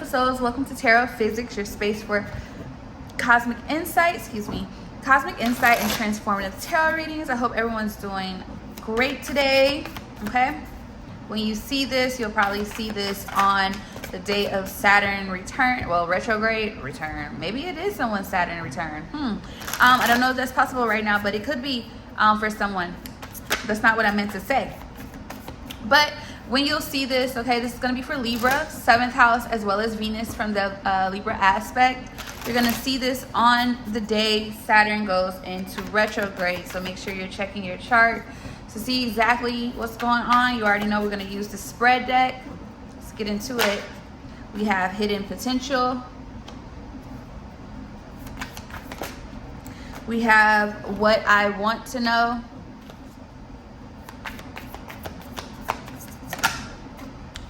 souls? Welcome to Tarot Physics, your space for cosmic insight, cosmic insight and transformative tarot readings. I hope everyone's doing great today, okay? When you see this, you'll probably see this on the day of Saturn return, well, retrograde return. Maybe it is someone's Saturn return. I don't know if that's possible right now, but it could be for someone. That's not what I meant to say. But when you'll see this, okay, this is going to be for Libra, 7th house, as well as Venus from the Libra aspect. You're going to see this on the day Saturn goes into retrograde. So make sure you're checking your chart to see exactly what's going on. You already know we're going to use the spread deck. Let's get into it. We have hidden potential. We have what I want to know.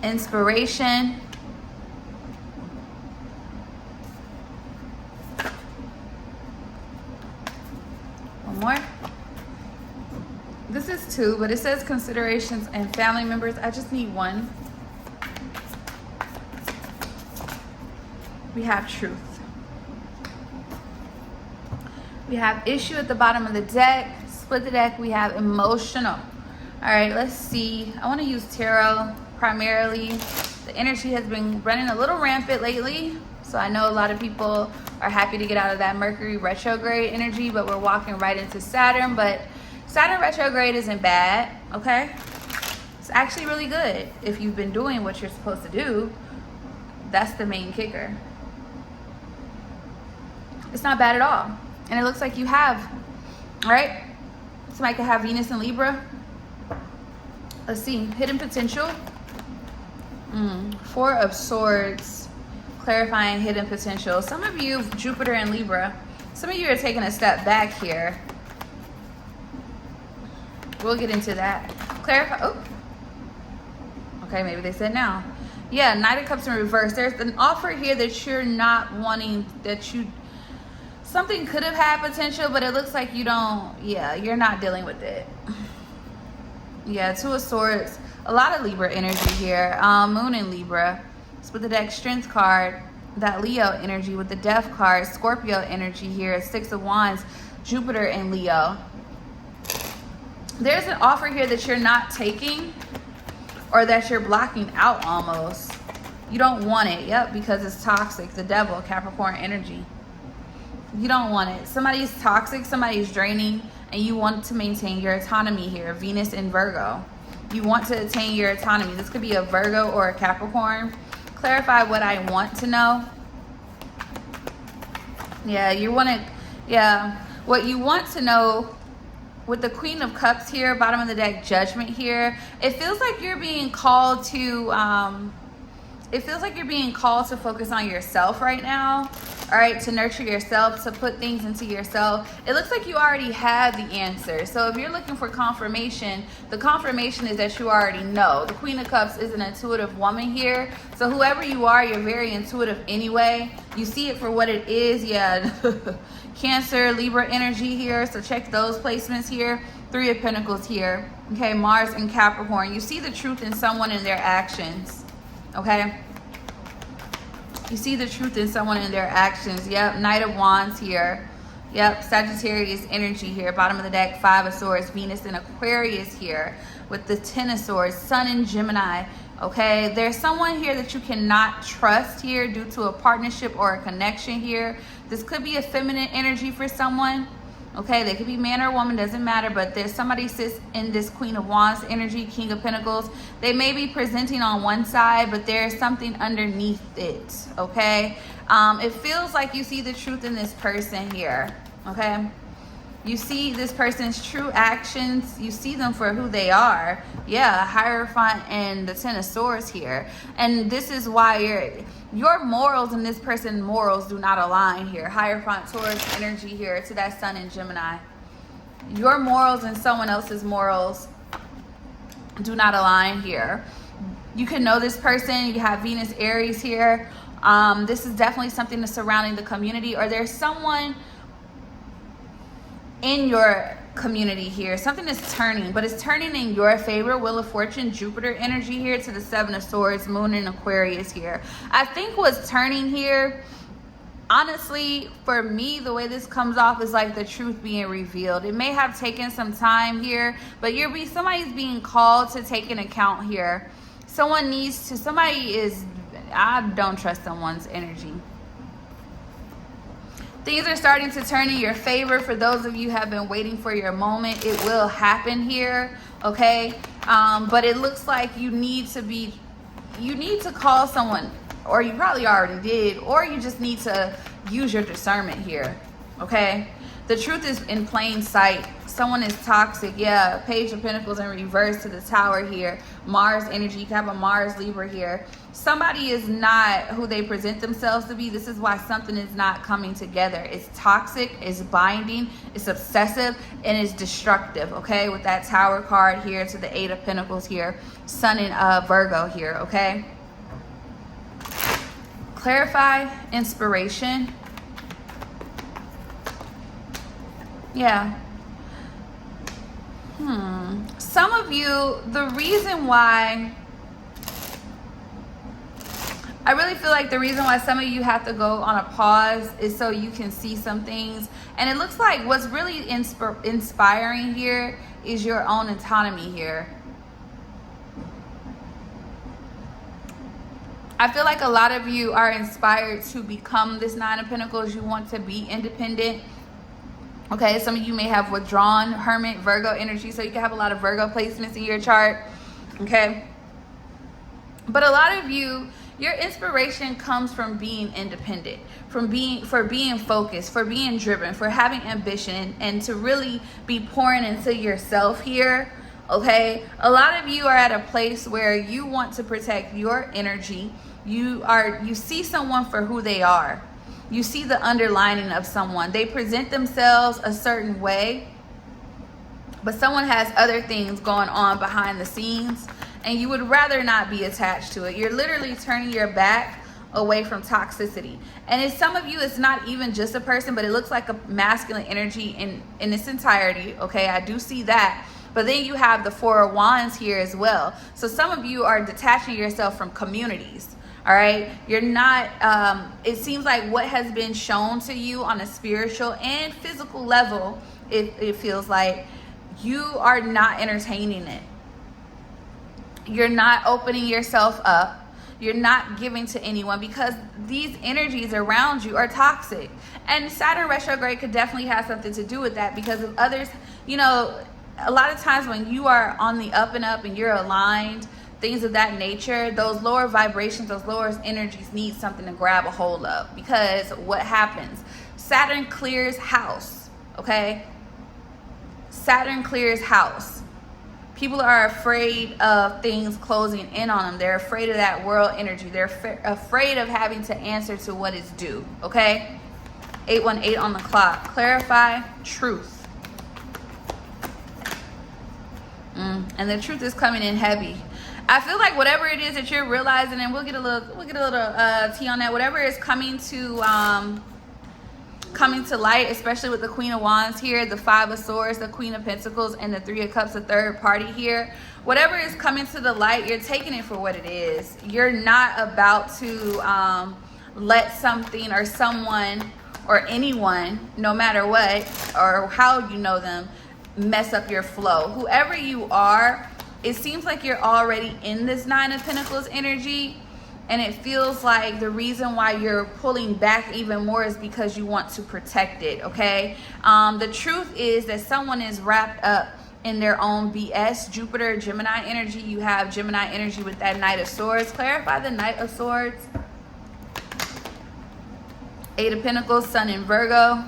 Inspiration. One more. This is 2, but it says considerations and family members. I just need 1. We have truth. We have issue at the bottom of the deck. Split the deck. We have emotional. All right, let's see. I want to use tarot primarily. The energy has been running a little rampant lately, so I know a lot of people are happy to get out of that Mercury retrograde energy, but we're walking right into Saturn. But Saturn retrograde isn't bad, okay? It's actually really good if you've been doing what you're supposed to do. That's the main kicker. It's not bad at all, and it looks like you have, all right? Somebody could have Venus in Libra. Let's see, hidden potential. 4 of Swords, clarifying hidden potential. Some of you, Jupiter and Libra, some of you are taking a step back here. We'll get into that. Clarify. Oh, okay, maybe they said now. Yeah, Knight of Cups in reverse. There's an offer here that you're not wanting, that you, something could have had potential, but it looks like you don't, yeah, you're not dealing with it. Yeah, 2 of Swords. A lot of Libra energy here. Moon in Libra. Split the deck, Strength card. That Leo energy with the Death card. Scorpio energy here. 6 of Wands. Jupiter in Leo. There's an offer here that you're not taking, or that you're blocking out almost. You don't want it. Yep, because it's toxic. The Devil, Capricorn energy. You don't want it. Somebody's toxic. Somebody's draining. And you want to maintain your autonomy here. Venus in Virgo. You want to attain your autonomy. This could be a Virgo or a Capricorn. Clarify what I want to know. Yeah, you want to, yeah. What you want to know with the Queen of Cups here, bottom of the deck, Judgment here. It feels like you're being called to, focus on yourself right now. All right, to nurture yourself, to put things into yourself. It looks like you already have the answer. So if you're looking for confirmation, the confirmation is that you already know. The Queen of Cups is an intuitive woman here. So whoever you are, you're very intuitive anyway. You see it for what it is. Yeah, Cancer, Libra energy here. So check those placements here. 3 of Pentacles here. Okay, Mars and Capricorn. You see the truth in someone and their actions. Okay. You see the truth in someone and their actions. Yep, Knight of Wands here. Yep, Sagittarius energy here. Bottom of the deck, 5 of Swords. Venus in Aquarius here with the 10 of Swords. Sun in Gemini. Okay, there's someone here that you cannot trust here due to a partnership or a connection here. This could be a feminine energy for someone. Okay, they could be man or woman, doesn't matter, but there's somebody sits in this Queen of Wands energy, King of Pentacles. They may be presenting on one side, but there's something underneath it, okay? It feels like you see the truth in this person here, okay? You see this person's true actions. You see them for who they are. Yeah, Hierophant and the 10 of Swords here. And this is why your morals and this person's morals do not align here. Hierophant, Taurus energy here to that Sun in Gemini. Your morals and someone else's morals do not align here. You can know this person. You have Venus, Aries here. This is definitely something that's surrounding the community, or there's someone in your community here. Something is turning, but it's turning in your favor. Wheel of Fortune, Jupiter energy here to the Seven of Swords, Moon in Aquarius here. I think what's turning here, honestly, for me, the way this comes off is like the truth being revealed. It may have taken some time here, but somebody's being called to take an account here. I don't trust someone's energy. Things are starting to turn in your favor. For those of you who have been waiting for your moment, it will happen here, okay? But it looks like you need to call someone, or you probably already did, or you just need to use your discernment here, okay? The truth is in plain sight. Someone is toxic. Yeah, Page of Pentacles in reverse to the Tower here. Mars energy. You can have a Mars Libra here. Somebody is not who they present themselves to be. This is why something is not coming together. It's toxic, it's binding, it's obsessive, and it's destructive, okay? With that Tower card here to the Eight of Pentacles here. Sun in Virgo here, okay? Clarify, inspiration. Yeah. Some of you, the reason why, I really feel like the reason why some of you have to go on a pause is so you can see some things. And it looks like what's really inspiring here is your own autonomy here. I feel like a lot of you are inspired to become this Nine of Pentacles. You want to be independent. Okay, some of you may have withdrawn, Hermit, Virgo energy, so you can have a lot of Virgo placements in your chart, okay? But a lot of you, your inspiration comes from being independent, for being focused, for being driven, for having ambition, and to really be pouring into yourself here, okay? A lot of you are at a place where you want to protect your energy. You see someone for who they are. You see the underlining of someone. They present themselves a certain way, but someone has other things going on behind the scenes, and you would rather not be attached to it. You're literally turning your back away from toxicity. And in some of you, it's not even just a person, but it looks like a masculine energy in its entirety, okay? I do see that. But then you have the Four of Wands here as well. So some of you are detaching yourself from communities. All right, you're not, it seems like what has been shown to you on a spiritual and physical level, it feels like you are not entertaining it. You're not opening yourself up. You're not giving to anyone because these energies around you are toxic. And Saturn retrograde could definitely have something to do with that, because of others, you know, a lot of times when you are on the up and up and you're aligned, things of that nature, those lower vibrations, those lower energies need something to grab a hold of. Because what happens? Saturn clears house, okay? Saturn clears house. People are afraid of things closing in on them. They're afraid of that world energy. They're afraid of having to answer to what is due, okay? 818 on the clock. Clarify, truth. And the truth is coming in heavy. I feel like whatever it is that you're realizing, and we'll get a little tea on that. Whatever is coming to light, especially with the Queen of Wands here, the Five of Swords, the Queen of Pentacles, and the Three of Cups, the third party here. Whatever is coming to the light, you're taking it for what it is. You're not about to let something or someone or anyone, no matter what or how you know them, mess up your flow. Whoever you are, it seems like you're already in this Nine of Pentacles energy, and it feels like the reason why you're pulling back even more is because you want to protect it, okay? The truth is that someone is wrapped up in their own BS. Jupiter, Gemini energy. You have Gemini energy with that Knight of Swords. Clarify the Knight of Swords. Eight of Pentacles, Sun in Virgo.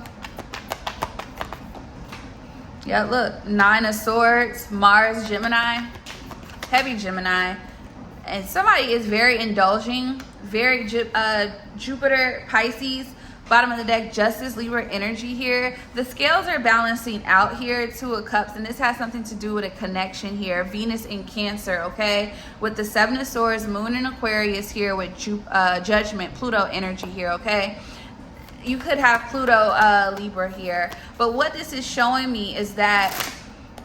Yeah, look, Nine of Swords, Mars, Gemini, heavy Gemini. And somebody is very indulging, very Jupiter, Pisces, bottom of the deck, Justice, Libra energy here. The scales are balancing out here, Two of Cups, and this has something to do with a connection here. Venus in Cancer, okay? With the Seven of Swords, Moon in Aquarius here with Judgment, Pluto energy here, okay? you could have Pluto Libra here. But what this is showing me is that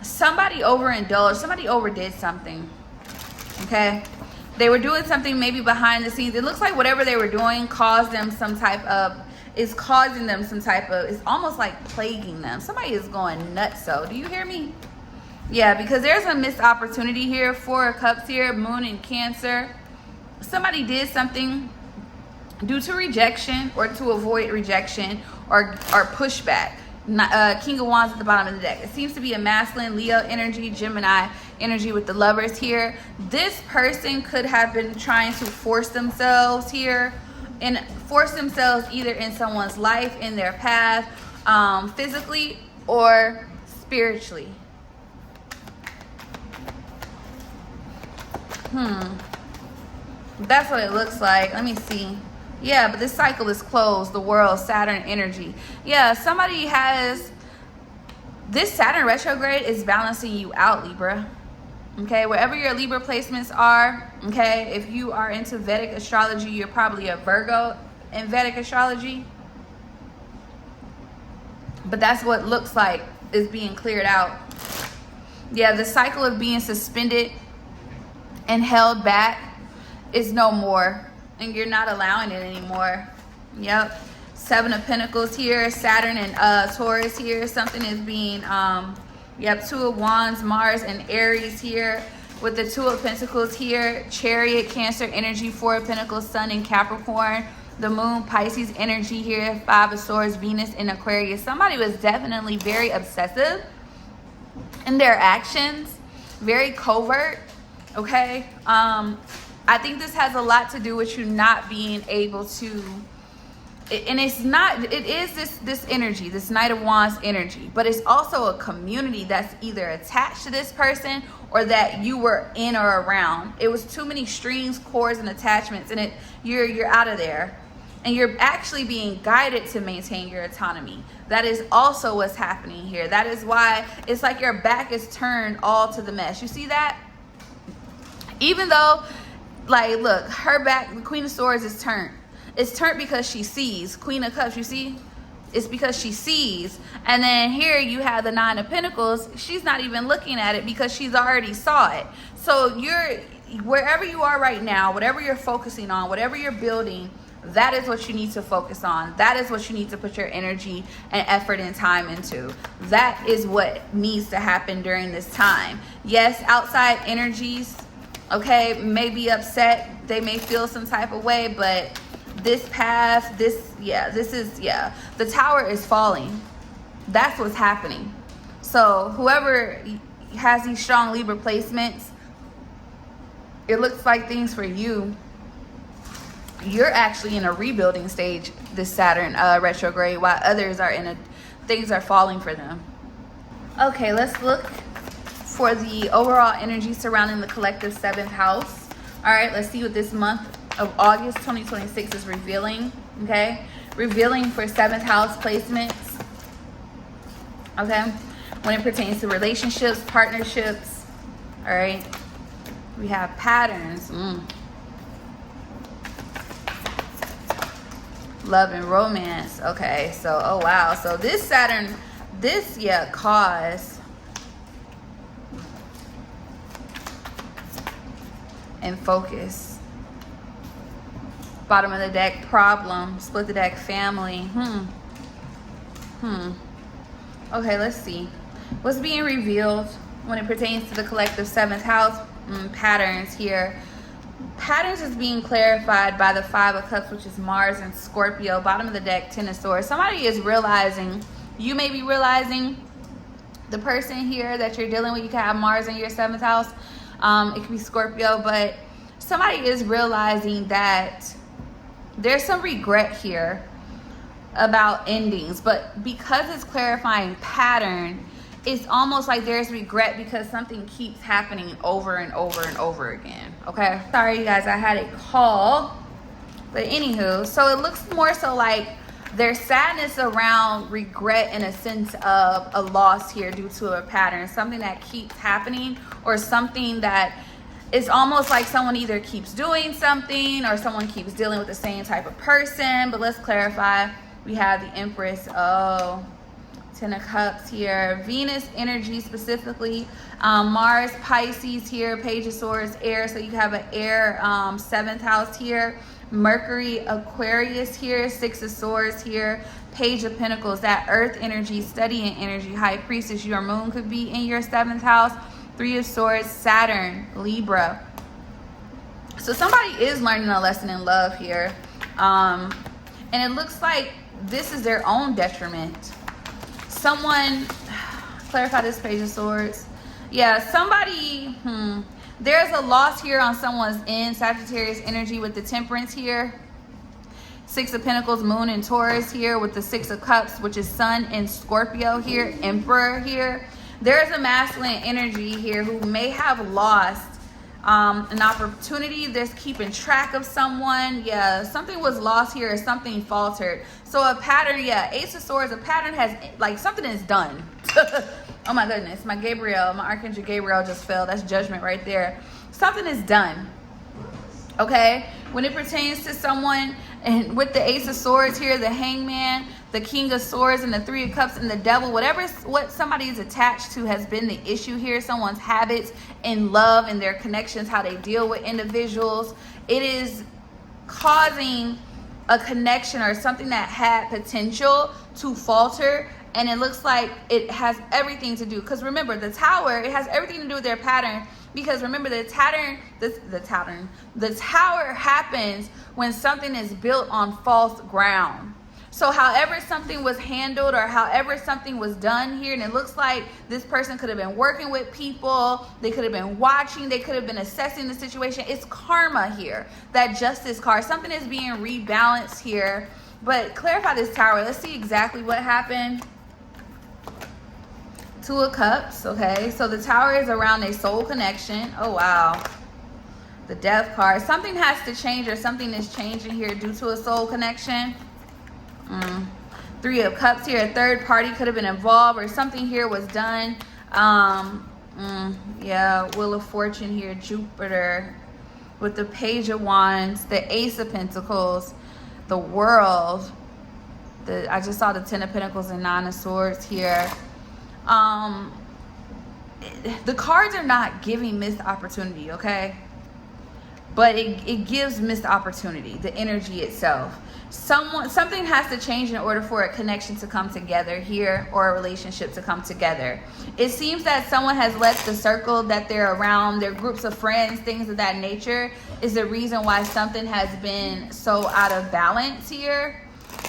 somebody overindulged, somebody overdid something. Okay, they were doing something maybe behind the scenes. It looks like whatever they were doing caused them some type of, is causing them some type of, it's almost like plaguing them. Somebody is going nuts. So do you hear me? Yeah, because there's a missed opportunity here. 4 of Cups here, Moon in Cancer. Somebody did something due to rejection or to avoid rejection or pushback. King of Wands at the bottom of the deck. It seems to be a masculine, Leo energy, Gemini energy with the Lovers here. This person could have been trying to force themselves here and force themselves either in someone's life, in their path, physically or spiritually. That's what it looks like. Let me see. Yeah, but this cycle is closed. The world, Saturn energy. Yeah, somebody has, this Saturn retrograde is balancing you out, Libra. Okay, wherever your Libra placements are, okay, if you are into Vedic astrology, you're probably a Virgo in Vedic astrology. But that's what looks like is being cleared out. Yeah, the cycle of being suspended and held back is no more. And you're not allowing it anymore. Yep. 7 of Pentacles here. Saturn and Taurus here. Something is being, yep, 2 of Wands, Mars and Aries here. With the 2 of Pentacles here. Chariot, Cancer energy. 4 of Pentacles, Sun in Capricorn. The Moon, Pisces energy here. 5 of Swords, Venus in Aquarius. Somebody was definitely very obsessive in their actions. Very covert. Okay. I think this has a lot to do with you not being able to, and it's not, it is this energy, this Knight of Wands energy, but it's also a community that's either attached to this person or that you were in or around. It was too many strings, cords, and attachments, and you're out of there. And you're actually being guided to maintain your autonomy. That is also what's happening here. That is why it's like your back is turned all to the mess. You see that? Even though, like, look, her back, the Queen of Swords is turned. It's turned because she sees. Queen of Cups, you see? It's because she sees. And then here you have the 9 of Pentacles. She's not even looking at it because she's already saw it. So you're, wherever you are right now, whatever you're focusing on, whatever you're building, that is what you need to focus on. That is what you need to put your energy and effort and time into. That is what needs to happen during this time. Yes, outside energies, okay, may be upset. They may feel some type of way, but this path, the tower is falling. That's what's happening. So whoever has these strong Libra placements, it looks like things for you, you're actually in a rebuilding stage this Saturn retrograde, while others are things are falling for them. Okay, let's look for the overall energy surrounding the collective 7th house. All right, let's see what this month of August 2026 is revealing. Okay, revealing for 7th house placements. Okay, when it pertains to relationships, partnerships. All right, we have patterns. Love and romance. Okay, so oh wow, so this Saturn, this cause and focus. Bottom of the deck, problem. Split the deck, family. Okay, let's see what's being revealed when it pertains to the collective 7th house. Patterns here. Patterns is being clarified by the 5 of Cups, which is Mars and Scorpio. Bottom of the deck, 10 of Swords. Somebody is realizing, you may be realizing, the person here that you're dealing with, you can have Mars in your 7th house. It could be Scorpio, but somebody is realizing that there's some regret here about endings. But because it's clarifying pattern, it's almost like there's regret because something keeps happening over and over and over again. Okay, sorry you guys, I had a call, but anywho, so it looks more so like there's sadness around regret in a sense of a loss here due to a pattern, something that keeps happening, or something that is almost like someone either keeps doing something or someone keeps dealing with the same type of person. But let's clarify. We have the Empress. Oh, Ten of Cups here. Venus energy specifically. Mars, Pisces here. Page of Swords, air. So you have an air 7th house here. Mercury, Aquarius here. 6 of Swords here. Page of Pentacles, that earth energy, studying energy. High Priestess, your moon could be in your 7th house. 3 of Swords, Saturn, Libra. So somebody is learning a lesson in love here. And it looks like this is their own detriment. Someone, clarify this Page of Swords. Yeah, somebody, there's a loss here on someone's end. Sagittarius energy with the Temperance here. 6 of Pentacles, Moon and Taurus here with the 6 of Cups, which is Sun and Scorpio here. Emperor here. There's a masculine energy here who may have lost an opportunity. There's keeping track of someone. Yeah, something was lost here or something faltered. So a pattern, yeah, Ace of Swords, a pattern has, like, something is done. Oh my goodness, my Archangel Gabriel just fell. That's judgment right there. Something is done. Okay, when it pertains to someone, and with the Ace of Swords here, the Hangman, the King of Swords, and the 3 of Cups, and the Devil, what somebody is attached to has been the issue here. Someone's habits in love and their connections, how they deal with individuals. It is causing a connection or something that had potential to falter. And it looks like it has everything to do, because remember, the Tower, it has everything to do with their pattern. Because remember, the tower happens when something is built on false ground. So however something was handled or however something was done here, and it looks like this person could have been working with people, they could have been watching, they could have been assessing the situation. It's karma here, that Justice card. Something is being rebalanced here. But clarify this Tower. Let's see exactly what happened. 2 of Cups, okay? So the Tower is around a soul connection. Oh, wow. The Death card. Something has to change, or something is changing here due to a soul connection. 3 of Cups here. A third party could have been involved, or something here was done. Yeah, Wheel of Fortune here. Jupiter with the Page of Wands. The Ace of Pentacles. The World. I just saw the 10 of Pentacles and 9 of Swords here. The cards are not giving missed opportunity, okay? But it gives missed opportunity, the energy itself. Something has to change in order for a connection to come together here, or a relationship to come together. It seems that someone has let the circle that they're around, their groups of friends, things of that nature, is the reason why something has been so out of balance here.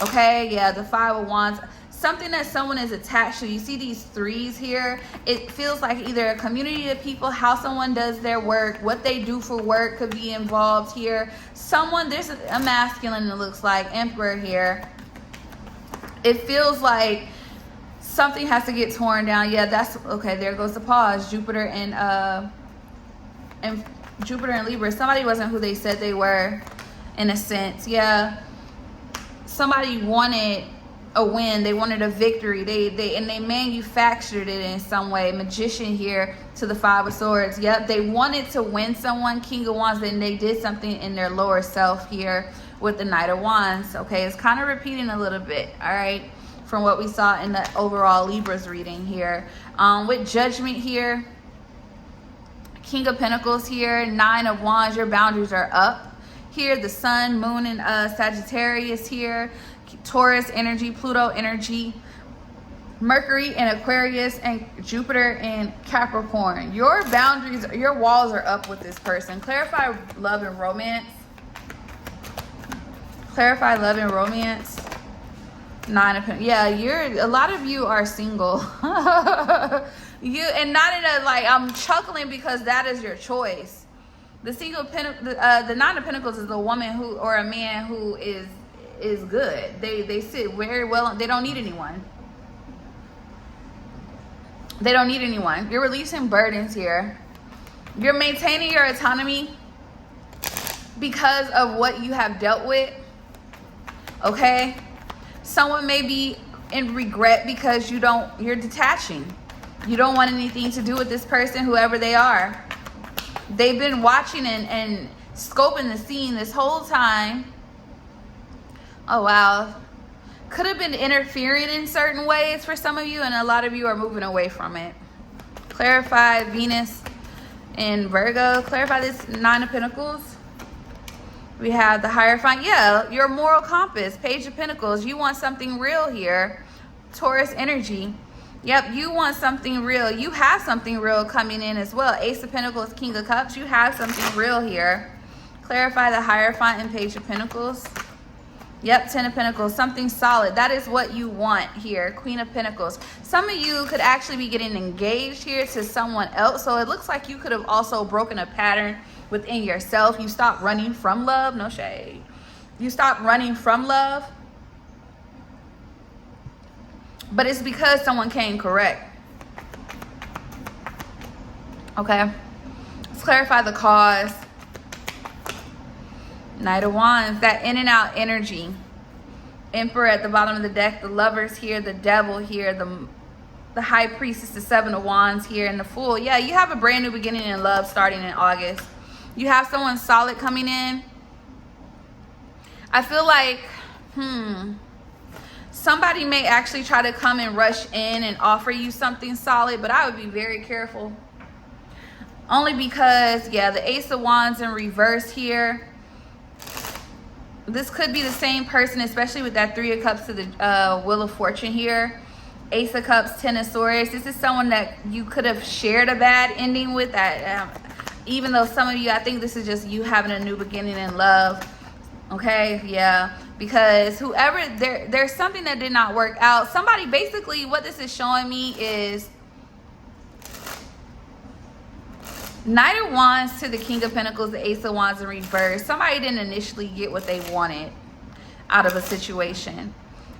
Okay, yeah, the 5 of Wands. Something that someone is attached to. You see these 3s here. It feels like either a community of people, how someone does their work, what they do for work could be involved here. There's a masculine, it looks like, Emperor here. It feels like something has to get torn down. Yeah, that's okay. There goes the pause. Jupiter and Libra. Somebody wasn't who they said they were, in a sense. Yeah, somebody wanted a win, they wanted a victory, they manufactured it in some way. Magician here to the 5 of Swords. Yep, they wanted to win someone. King of Wands, then they did something in their lower self here with the Knight of Wands. Okay, it's kind of repeating a little bit, all right, from what we saw in the overall Libra's reading here. With Judgment here, King of Pentacles here, 9 of Wands, your boundaries are up here. The Sun, Moon, and Sagittarius here. Taurus energy, Pluto energy, Mercury and Aquarius, and Jupiter and Capricorn. Your boundaries, your walls are up with this person. Clarify love and romance. Clarify love and romance. 9 of Pentacles. Yeah, a lot of you are single. And not in a, like, I'm chuckling because that is your choice. The the 9 of Pentacles is a woman who, or a man who is good. They sit very well. They don't need anyone. They don't need anyone. You're releasing burdens here. You're maintaining your autonomy because of what you have dealt with. Okay? Someone may be in regret because you're detaching. You don't want anything to do with this person, whoever they are. They've been watching and scoping the scene this whole time. Oh, wow. could have been interfering in certain ways for some of you, and a lot of you are moving away from it. Clarify Venus in Virgo. Clarify this Nine of Pentacles. We have the Hierophant. Yeah, your moral compass. Page of Pentacles. You want something real here. Taurus energy. Yep, you want something real. You have something real coming in as well. Ace of Pentacles, King of Cups. You have something real here. Clarify the Hierophant and Page of Pentacles. Yep, Ten of Pentacles, something solid. That is what you want here. Queen of Pentacles. Some of you could actually be getting engaged here to someone else. So it looks like you could have also broken a pattern within yourself. You stopped running from love. No shade. You stopped running from love. But it's because someone came correct. Okay. Let's clarify the cause. Knight of Wands, that in and out energy. Emperor at the bottom of the deck, the Lovers here, the Devil here, the High Priestess, the Seven of Wands here, and the Fool. Yeah, you have a brand new beginning in love starting in August. You have someone solid coming in. I feel like, somebody may actually try to come and rush in and offer you something solid, but I would be very careful. Only because, yeah, the Ace of Wands in reverse here. This could be the same person, especially with that Three of Cups to the Wheel of Fortune here. Ace of Cups, Ten of Swords. This is someone that you could have shared a bad ending with. Even though some of you, I think this is just you having a new beginning in love. Okay, yeah. Because whoever, there's something that did not work out. Somebody, basically, what this is showing me is Knight of Wands to the King of Pentacles, the Ace of Wands in reverse. Somebody didn't initially get what they wanted out of a situation.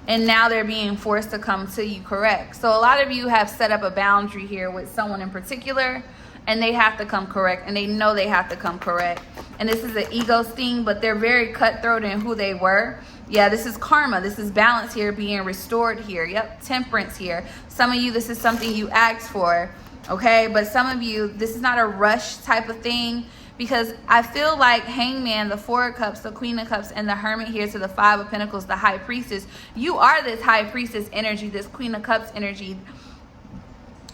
And now they're being forced to come to you correct. So a lot of you have set up a boundary here with someone in particular. And they have to come correct. And they know they have to come correct. And this is an ego sting, but they're very cutthroat in who they were. Yeah, this is karma. This is balance here being restored here. Yep, temperance here. Some of you, this is something you asked for. Okay, but some of you, this is not a rush type of thing, because I feel like Hangman, the Four of Cups, the Queen of Cups, and the Hermit here to the Five of Pentacles, the High Priestess. You are this High Priestess energy, this Queen of Cups energy.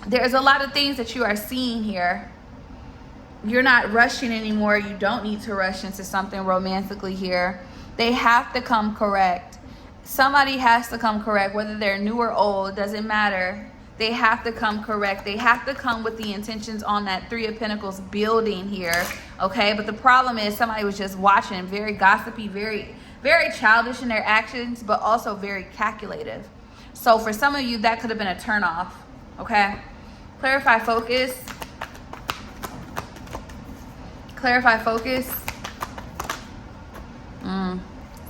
There's a lot of things that you are seeing here. You're not rushing anymore. You don't need to rush into something romantically here. They have to come correct. Somebody has to come correct, whether they're new or old, it doesn't matter. They have to come correct. They have to come with the intentions on that Three of Pentacles building here. Okay, but the problem is somebody was just watching, very gossipy, very, very childish in their actions, but also very calculative. So for some of you, that could have been a turnoff. Okay, clarify focus. Clarify focus.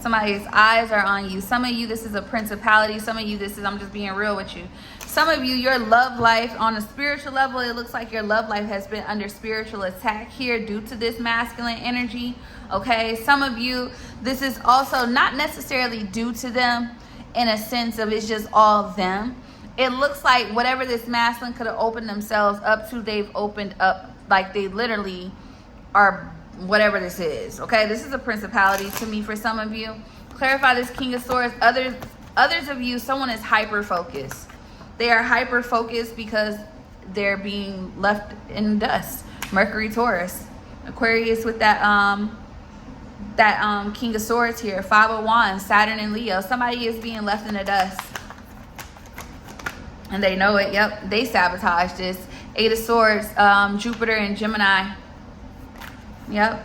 Somebody's eyes are on you. Some of you, this is a principality. Some of you, this is, I'm just being real with you. Some of you, your love life on a spiritual level, it looks like your love life has been under spiritual attack here due to this masculine energy. Okay, some of you, this is also not necessarily due to them in a sense of it's just all them. It looks like whatever this masculine could have opened themselves up to, they've opened up, like they literally are whatever this is. Okay, this is a principality to me for some of you. Clarify this King of Swords. Others of you, someone is hyper focused. They are hyper focused because they're being left in dust. Mercury, Taurus, Aquarius with that King of Swords here. Five of Wands, Saturn and Leo. Somebody is being left in the dust, and they know it. Yep, they sabotaged this. Eight of Swords, Jupiter and Gemini. Yep.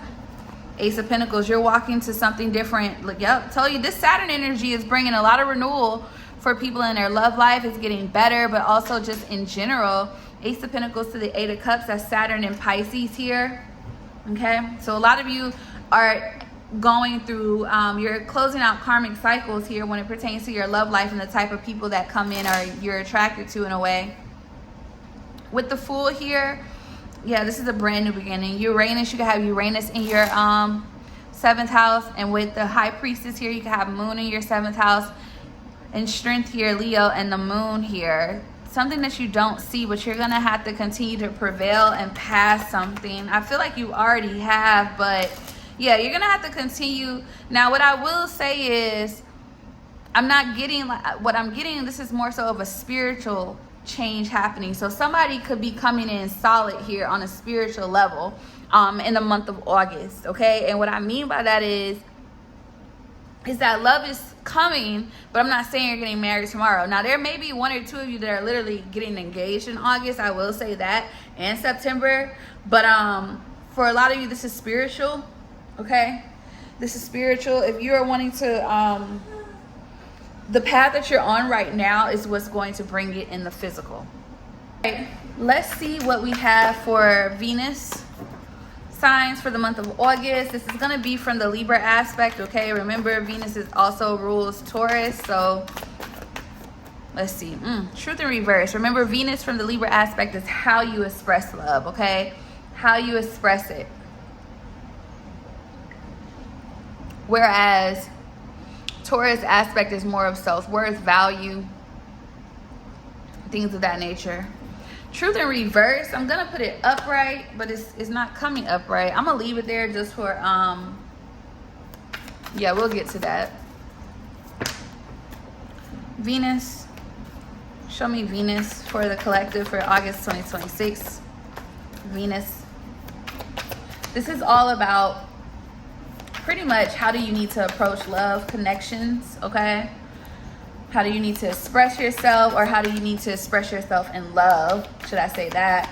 Ace of Pentacles, you're walking to something different. Look, yep, tell you this Saturn energy is bringing a lot of renewal for people in their love life. It's getting better, but also just in general. Ace of Pentacles to the Eight of Cups, that's Saturn and Pisces here. Okay, so a lot of you are going through, you're closing out karmic cycles here when it pertains to your love life and the type of people that come in or you're attracted to in a way. With the Fool here, yeah, this is a brand new beginning. Uranus, you can have Uranus in your 7th house. And with the High Priestess here, you can have Moon in your 7th house. And Strength here, Leo, and the Moon here. Something that you don't see, but you're going to have to continue to prevail and pass something. I feel like you already have, but yeah, you're going to have to continue. Now, what I will say is, I'm not getting, like, what I'm getting, this is more so of a spiritual change happening. So somebody could be coming in solid here on a spiritual level in the month of August, okay? And what I mean by that is that love is coming, but I'm not saying you're getting married tomorrow. Now, there may be one or two of you that are literally getting engaged in August. I will say that, and September. But for a lot of you, this is spiritual, okay? This is spiritual. If you are wanting to, the path that you're on right now is what's going to bring it in the physical. Okay, let's see what we have for Venus signs for the month of August. This is going to be from the Libra aspect, okay? Remember, Venus is also rules Taurus, so let's see. Truth in reverse. Remember, Venus from the Libra aspect is how you express love, okay? How you express it. Whereas Taurus aspect is more of self-worth, value, things of that nature. Truth in reverse, I'm gonna put it upright, but it's not coming upright. I'm gonna leave it there just for yeah, we'll get to that. Venus, show me Venus for the collective for August 2026. Venus, this is all about pretty much how do you need to approach love, connections, okay? How do you need to express yourself, or how do you need to express yourself in love? Should I say that?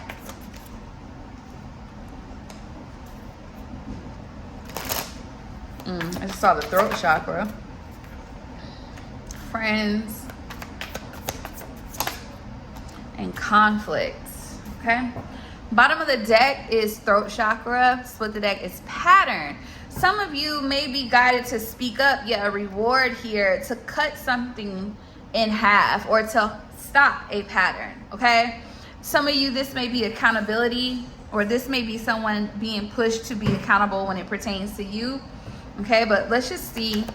I just saw the throat chakra. Friends and conflicts, okay? Bottom of the deck is throat chakra. Split the deck is pattern. Some of you may be guided to speak up, a reward here to cut something in half or to stop a pattern, okay? Some of you, this may be accountability, or this may be someone being pushed to be accountable when it pertains to you, okay? But let's just see.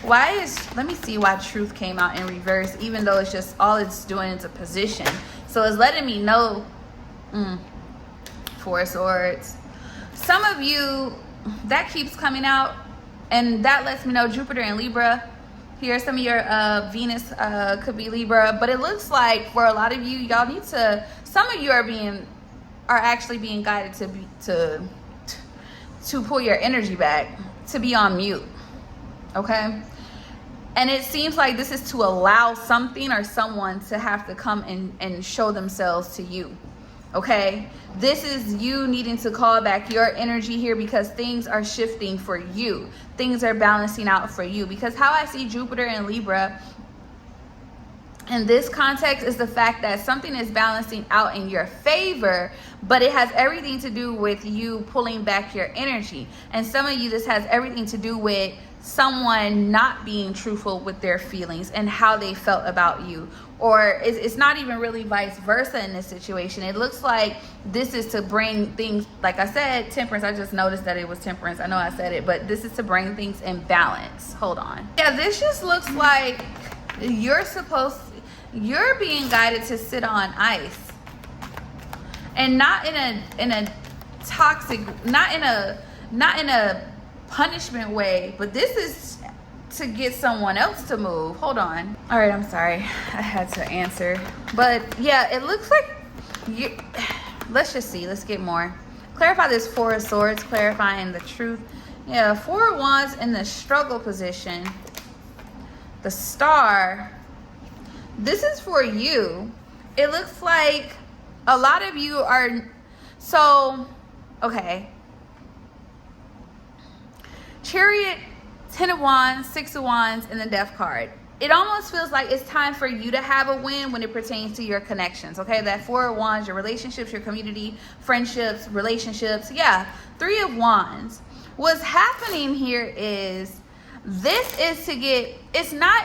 Let me see why truth came out in reverse, even though it's just, all it's doing is a position. So it's letting me know, Four of Swords. Some of you, that keeps coming out, and that lets me know Jupiter and Libra. Here, some of your Venus could be Libra, but it looks like for a lot of you, y'all need to. Some of you are actually being guided to pull your energy back, to be on mute, okay? And it seems like this is to allow something or someone to have to come and show themselves to you. Okay, this is you needing to call back your energy here, because things are shifting for you. Things are balancing out for you. Because how I see Jupiter and Libra in this context is the fact that something is balancing out in your favor, but it has everything to do with you pulling back your energy. And some of you, this has everything to do with someone not being truthful with their feelings and how they felt about you. Or it's not even really vice versa in this situation. It looks like this is to bring things, like I said, temperance. I just noticed that it was temperance. I know I said it, but this is to bring things in balance. Hold on. Yeah, this just looks like you're being guided to sit on ice. And not in a toxic, not in a punishment way, but this is to get someone else to move. Hold on. All right, I'm sorry, I had to answer, but yeah, it looks like you. Let's just see. Let's get more. Clarify this Four of Swords, clarifying the truth. Yeah, Four of Wands in the struggle position. The Star. This is for you. It looks like a lot of you are. So, okay. Chariot, 10 of Wands, 6 of Wands, and the Death card. It almost feels like it's time for you to have a win when it pertains to your connections, okay? That 4 of Wands, your relationships, your community, friendships, relationships. Yeah, 3 of Wands. What's happening here is this is to get, it's not,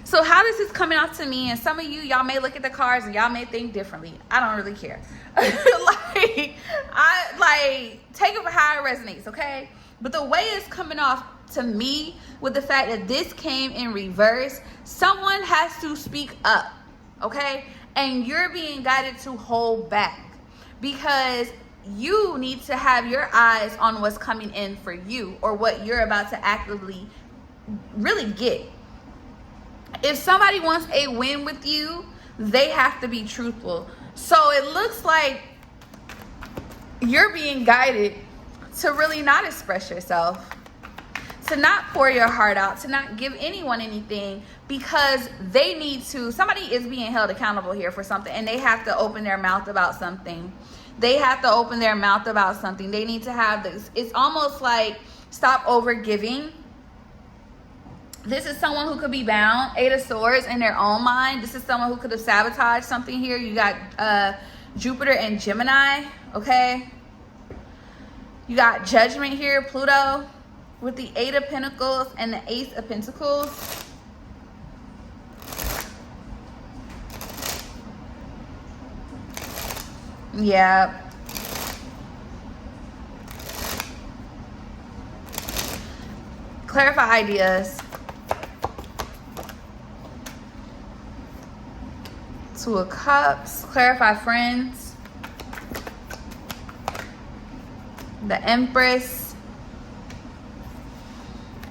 so how this is coming off to me, and some of you, y'all may look at the cards and y'all may think differently. I don't really care. Take it for how it resonates, okay? But the way it's coming off to me, with the fact that this came in reverse, someone has to speak up, okay? And you're being guided to hold back, because you need to have your eyes on what's coming in for you, or what you're about to actively really get. If somebody wants a win with you, they have to be truthful. So it looks like you're being guided to really not express yourself, to not pour your heart out, to not give anyone anything, because they need to, somebody is being held accountable here for something, and they have to open their mouth about something. They have to open their mouth about something. They need to have this. It's almost like stop over giving. This is someone who could be bound, 8 of Swords, in their own mind. This is someone who could have sabotaged something here. You got Jupiter and Gemini, okay? You got Judgment here, Pluto, with the 8 of Pentacles and the Ace of Pentacles. Yeah. Clarify ideas. 2 of Cups. Clarify friends. The Empress.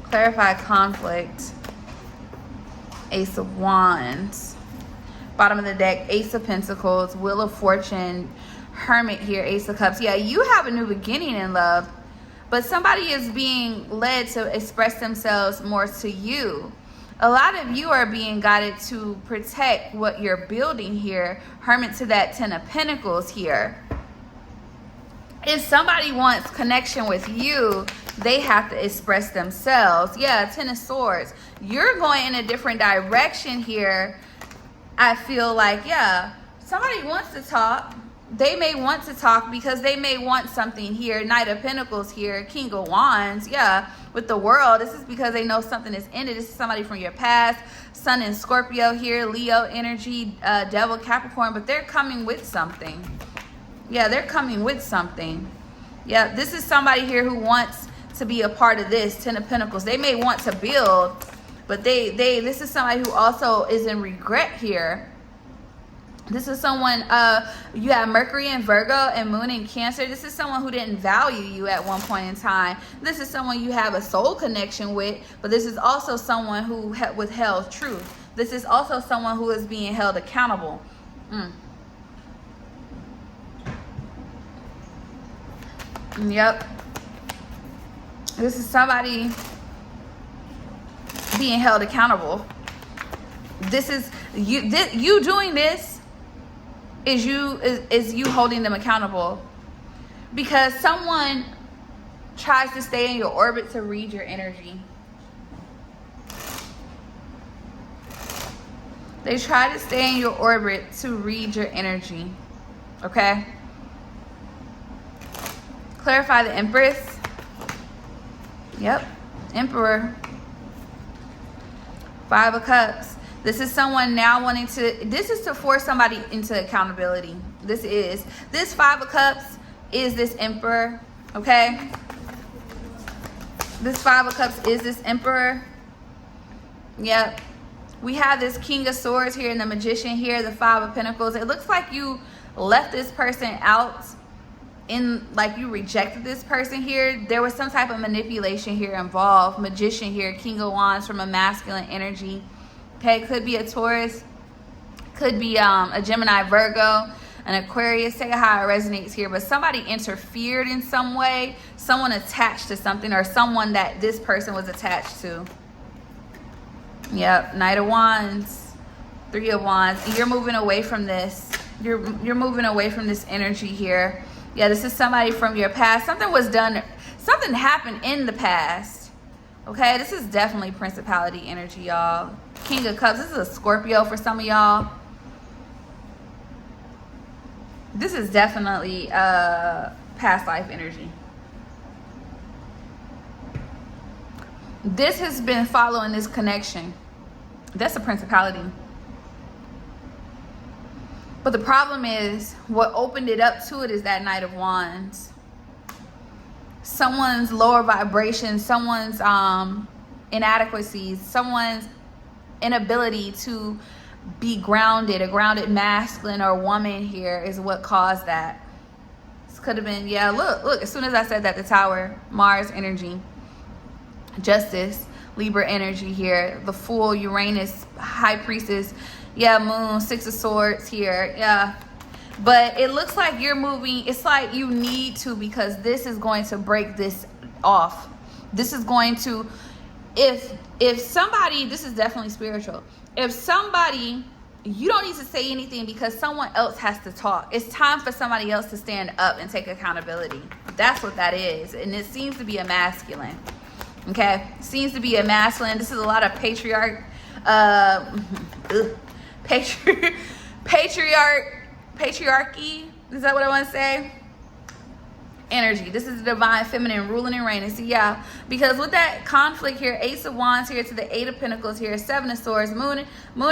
Clarify conflict. Ace of Wands. Bottom of the deck, Ace of Pentacles, Wheel of Fortune, Hermit here, Ace of Cups. Yeah, you have a new beginning in love, but somebody is being led to express themselves more to you. A lot of you are being guided to protect what you're building here. Hermit to that 10 of Pentacles here. If somebody wants connection with you, they have to express themselves. Yeah, 10 of Swords. You're going in a different direction here. I feel like, yeah, somebody wants to talk. They may want to talk because they may want something here. Knight of Pentacles here, King of Wands. Yeah, with the World, this is because they know something is ended. This is somebody from your past. Sun and Scorpio here, Leo energy, Devil, Capricorn, but they're coming with something. Yeah, they're coming with something. Yeah, this is somebody here who wants to be a part of this. 10 of Pentacles. They may want to build, but this is somebody who also is in regret here. This is someone, you have Mercury in Virgo and Moon in Cancer. This is someone who didn't value you at one point in time. This is someone you have a soul connection with, but this is also someone who withheld truth. This is also someone who is being held accountable. Yep. This is somebody being held accountable. This is you doing this is you holding them accountable, because someone tries to stay in your orbit to read your energy. They try to stay in your orbit to read your energy. Okay? Clarify the Empress. Yep. Emperor. 5 of Cups. This is someone now wanting to, this is to force somebody into accountability. This 5 of Cups is this Emperor, okay? This 5 of Cups is this Emperor. Yep. We have this King of Swords here and the Magician here, the 5 of Pentacles. It looks like you left this person out, like you rejected this person here. There was some type of manipulation here involved. Magician here, King of Wands from a masculine energy. Okay, could be a Taurus, could be a Gemini, Virgo, an Aquarius. Take how it resonates here, but somebody interfered in some way. Someone attached to something, or someone that this person was attached to. Yep, Knight of Wands, 3 of Wands. And you're moving away from this. You're moving away from this energy here. Yeah, this is somebody from your past. Something was done. Something happened in the past. Okay, this is definitely principality energy, y'all. King of Cups. This is a Scorpio for some of y'all. This is definitely past life energy. This has been following this connection. That's a principality. But the problem is, what opened it up to it is that Knight of Wands. Someone's lower vibration, someone's inadequacies, someone's inability to be grounded, a grounded masculine or woman here is what caused that. This could have been, yeah, look, as soon as I said that, the Tower, Mars energy, Justice, Libra energy here. The Fool, Uranus, High Priestess. Yeah, Moon, Six of Swords here. Yeah. But it looks like you're moving. It's like you need to, because this is going to break this off. This is going to, if somebody, this is definitely spiritual. If somebody, you don't need to say anything because someone else has to talk. It's time for somebody else to stand up and take accountability. That's what that is. And it seems to be a masculine. Okay? Seems to be a masculine. This is a lot of patriarchy. Is that what I want to say? Energy. This is the divine feminine ruling and reigning. So yeah, because with that conflict here, Ace of Wands here to the Eight of Pentacles here, Seven of Swords, Moon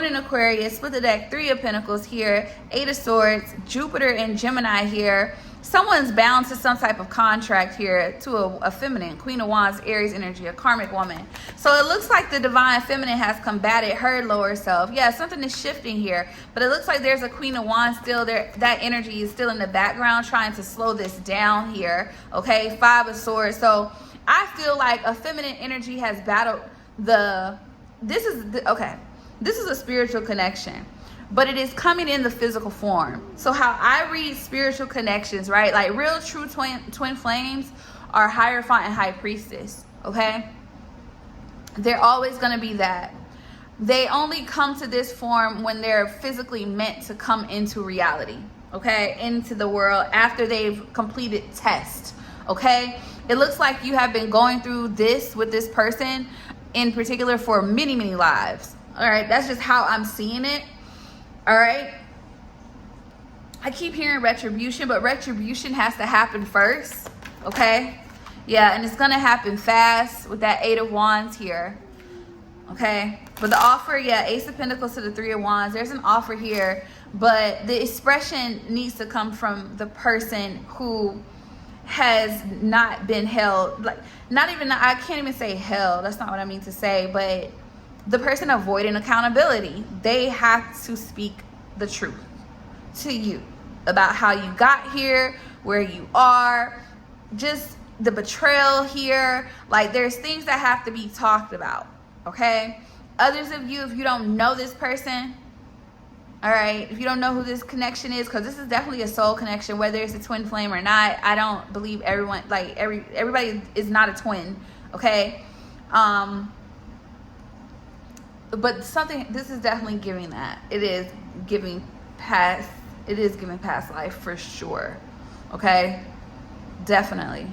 in Aquarius, split the deck, Three of Pentacles here, Eight of Swords, Jupiter and Gemini here. Someone's bound to some type of contract here to a feminine, Queen of Wands, Aries energy, a karmic woman. So it looks like the divine feminine has combated her lower self. Yeah, something is shifting here, but it looks like there's a Queen of Wands still there. That energy is still in the background trying to slow this down here. Okay, Five of Swords. So I feel like a feminine energy has battled this is a spiritual connection, but it is coming in the physical form. So how I read spiritual connections, right? Like real true twin flames are Hierophant and High Priestess, okay? They're always going to be that. They only come to this form when they're physically meant to come into reality, okay? Into the world after they've completed test, okay? It looks like you have been going through this with this person in particular for many, many lives, all right? That's just how I'm seeing it. All right. I keep hearing retribution, but retribution has to happen first. Okay. Yeah. And it's going to happen fast with that Eight of Wands here. Okay. But the offer, yeah, Ace of Pentacles to the Three of Wands. There's an offer here, but the expression needs to come from the person who has not been held. Like, not even, I can't even say held. That's not what I mean to say, but the person avoiding accountability, they have to speak the truth to you about how you got here, where you are, just the betrayal here. Like, there's things that have to be talked about, okay? Others of you, if you don't know this person, all right, if you don't know who this connection is, because this is definitely a soul connection, whether it's a twin flame or not. I don't believe everyone, like everybody is not a twin, okay? But something, this is definitely giving that. It is giving past life for sure. Okay? Definitely.